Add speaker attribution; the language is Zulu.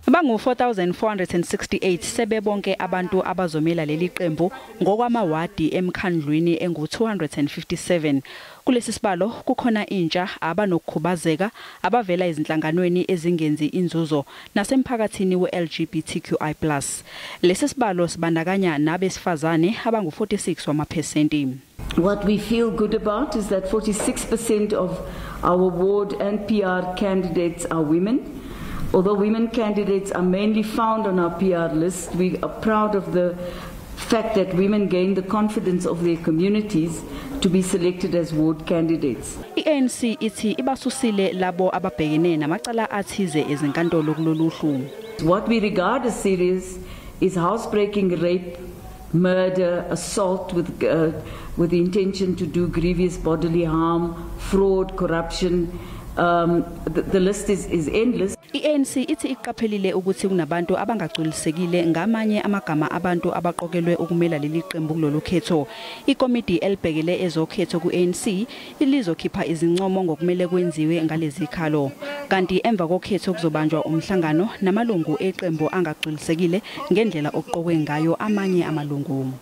Speaker 1: Bangu 4468 sebebonke abantu abazomela leliqembu ngokwamawadi emkhandlwini engu 257. Kulesi sibalo kukhona intsha abanokukhubazeka abavela izinhlanganweni ezingenzi inzuzo nasemphakathini we-LGBTQI+. Lesi sibalo sibandakanya nabesifazane abangu 46 wamaphesenti.
Speaker 2: What we feel good about is that 46% of our ward and PR candidates are women. Although women candidates are mainly found on our PR list, we are proud of the fact that women gain the confidence of their communities to be selected as ward candidates.
Speaker 1: I-ANC ithi ibasusile labo ababhekene namacala athize ezinkantolo kulolu hlu.
Speaker 2: What we regard as serious is housebreaking, rape, murder, assault with the intention to do grievous bodily harm, fraud, corruption. The list is endless.
Speaker 1: I-ANC ithi iqaphelile ukuthi kunabantu abangagculisekile ngamanye amagama abantu abaqokelwe ukumela leliqembu kulolu khetho. Ikomiti elibhekele ezokhetho ku-ANC ilizokhipha izincomo ngokumele kwenziwe ngalezi khalo. Kanti emva kokhetho kuzobanjwa umhlangano namalungu eqembu angagculisekile ngendlela oqokwe ngayo amanye amalungu.